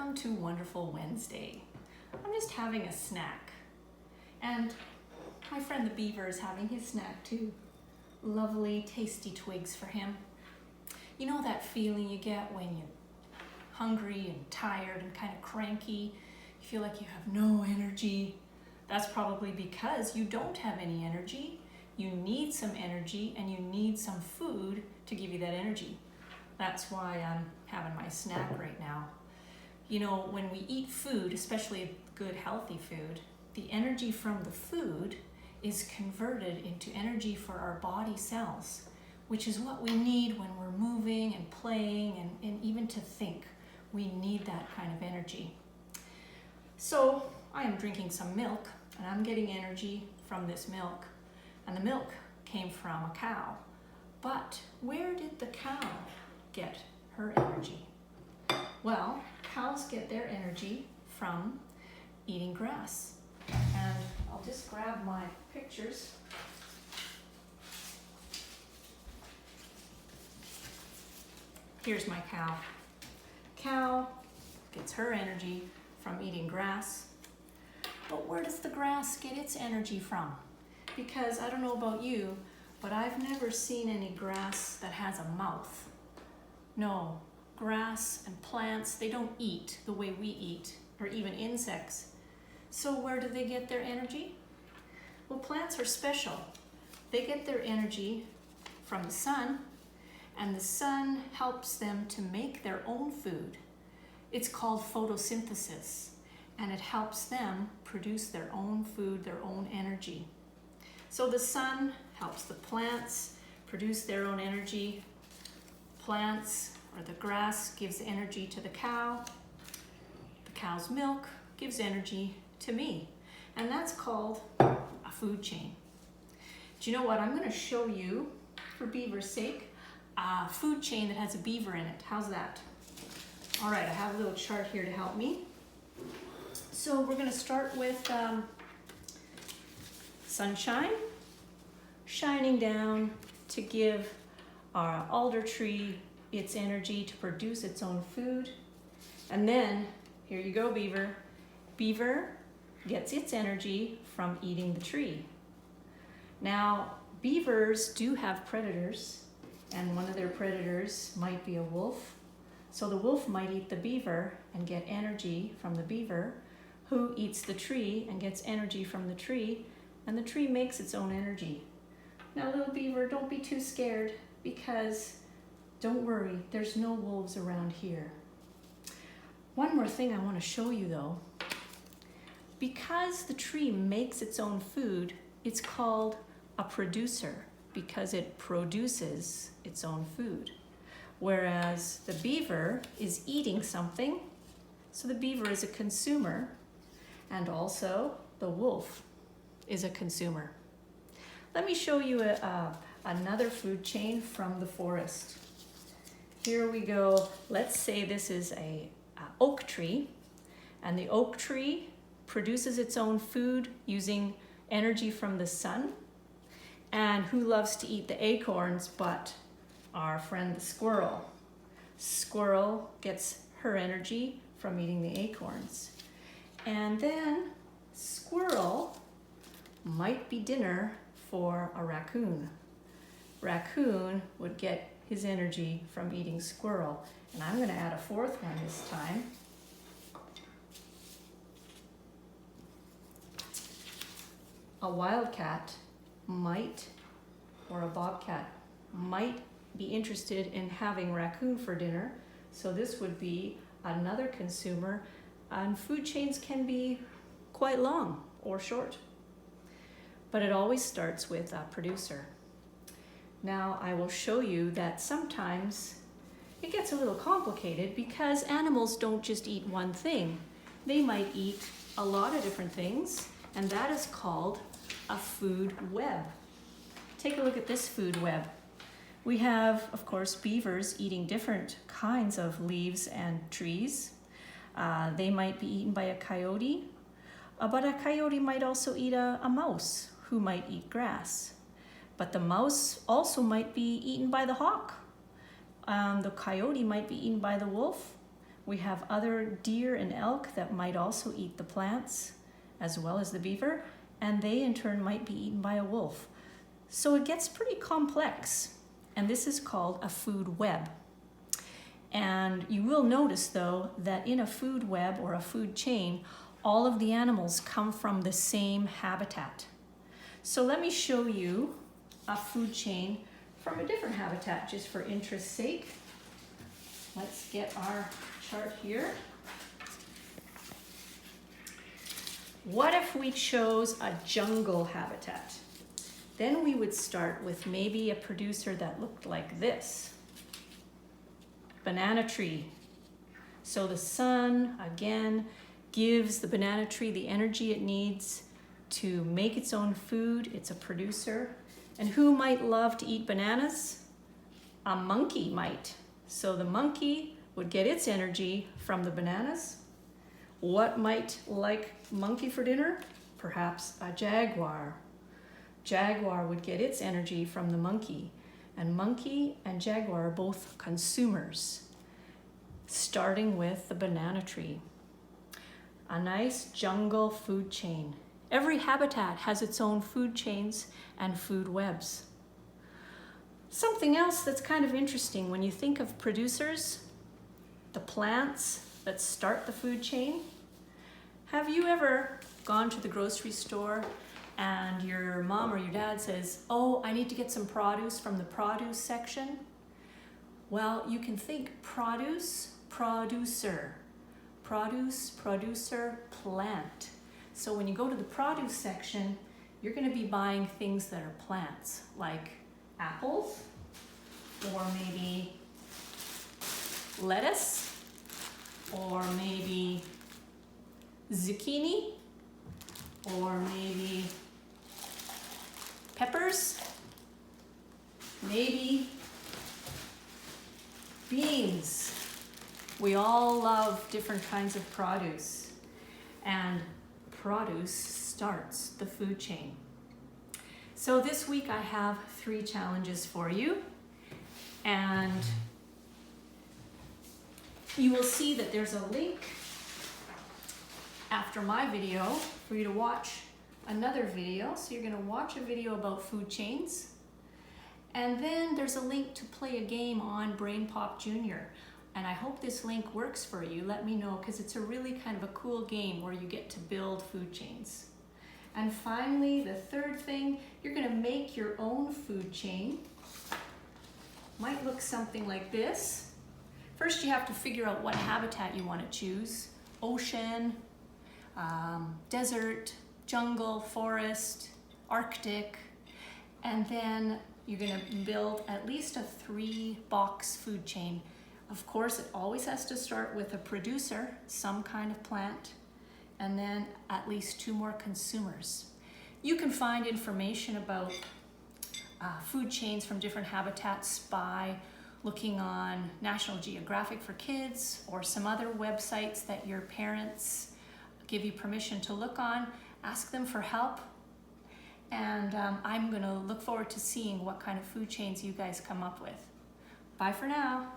Welcome to Wonderful Wednesday. I'm just having a snack, and my friend the beaver is having his snack too. Lovely, tasty twigs for him. You know that feeling you get when you're hungry and tired and kind of cranky? You feel like you have no energy. That's probably because you don't have any energy. You need some energy and you need some food to give you that energy. That's why I'm having my snack right now. You know, when we eat food, especially good healthy food, the energy from the food is converted into energy for our body cells, which is what we need when we're moving and playing and even to think. We need that kind of energy. So I am drinking some milk and I'm getting energy from this milk. And the milk came from a cow. But where did the cow get her energy? Well, cows get their energy from eating grass. And I'll just grab my pictures. Here's my cow. Cow gets her energy from eating grass. But where does the grass get its energy from? Because I don't know about you, but I've never seen any grass that has a mouth. No, grass and plants, they don't eat the way we eat, or even insects. So where do they get their energy? Well, plants are special. They get their energy from the sun, and the sun helps them to make their own food. It's called photosynthesis, and it helps them produce their own food, their own energy. So the sun helps the plants produce their own energy. Plants or the grass gives energy to the cow. The cow's milk gives energy to me. And that's called a food chain. Do you know what? I'm going to show you, for beaver's sake, a food chain that has a beaver in it. How's that? All right, I have a little chart here to help me. So we're going to start with sunshine shining down to give our alder tree its energy to produce its own food. And then, here you go, beaver. Beaver gets its energy from eating the tree. Now, beavers do have predators, and one of their predators might be a wolf. So the wolf might eat the beaver and get energy from the beaver, who eats the tree and gets energy from the tree, and the tree makes its own energy. Now, little beaver, don't be too scared, because don't worry, there's no wolves around here. One more thing I want to show you though. Because the tree makes its own food, it's called a producer because it produces its own food. Whereas the beaver is eating something, so the beaver is a consumer, and also the wolf is a consumer. Let me show you another food chain from the forest. Here we go. Let's say this is a oak tree, and the oak tree produces its own food using energy from the sun. And who loves to eat the acorns but our friend the squirrel? Squirrel gets her energy from eating the acorns. And then squirrel might be dinner for a raccoon. Raccoon would get his energy from eating squirrel. And I'm going to add a fourth one this time. A wildcat might, or a bobcat, might be interested in having raccoon for dinner. So this would be another consumer. And food chains can be quite long or short. But it always starts with a producer. Now I will show you that sometimes it gets a little complicated because animals don't just eat one thing. They might eat a lot of different things, and that is called a food web. Take a look at this food web. We have, of course, beavers eating different kinds of leaves and trees. They might be eaten by a coyote, but a coyote might also eat a mouse who might eat grass. But the mouse also might be eaten by the hawk. The coyote might be eaten by the wolf, We have other deer and elk that might also eat the plants, as well as the beaver, and they in turn might be eaten by a wolf. So it gets pretty complex, and this is called a food web. And you will notice though that in a food web or a food chain, all of the animals come from the same habitat. So let me show you a food chain from a different habitat just for interest's sake. Let's get our chart here. What if we chose a jungle habitat? Then we would start with maybe a producer that looked like this. Banana tree. So the sun, again, gives the banana tree the energy it needs to make its own food. It's a producer. And who might love to eat bananas? A monkey might. So the monkey would get its energy from the bananas. What might like monkey for dinner? Perhaps a jaguar. Jaguar would get its energy from the monkey. And monkey and jaguar are both consumers, starting with the banana tree. A nice jungle food chain. Every habitat has its own food chains and food webs. Something else that's kind of interesting when you think of producers, the plants that start the food chain. Have you ever gone to the grocery store and your mom or your dad says, "Oh, I need to get some produce from the produce section"? Well, you can think produce, producer. Produce, producer, plant. So when you go to the produce section, you're going to be buying things that are plants, like apples, or maybe lettuce, or maybe zucchini, or maybe peppers, maybe beans. We all love different kinds of produce, and produce starts the food chain. So this week I have 3 challenges for you, and you will see that there's a link after my video for you to watch another video. So you're going to watch a video about food chains, and then there's a link to play a game on Brain Pop Junior. And I hope this link works for you. Let me know, because it's a really kind of a cool game where you get to build food chains. And finally, the third thing, you're going to make your own food chain. Might look something like this. First, you have to figure out what habitat you want to choose. Ocean, desert, jungle, forest, Arctic. And then you're going to build at least a 3-box food chain. Of course, it always has to start with a producer, some kind of plant, and then at least 2 more consumers. You can find information about food chains from different habitats by looking on National Geographic for Kids or some other websites that your parents give you permission to look on. Ask them for help. And I'm going to look forward to seeing what kind of food chains you guys come up with. Bye for now.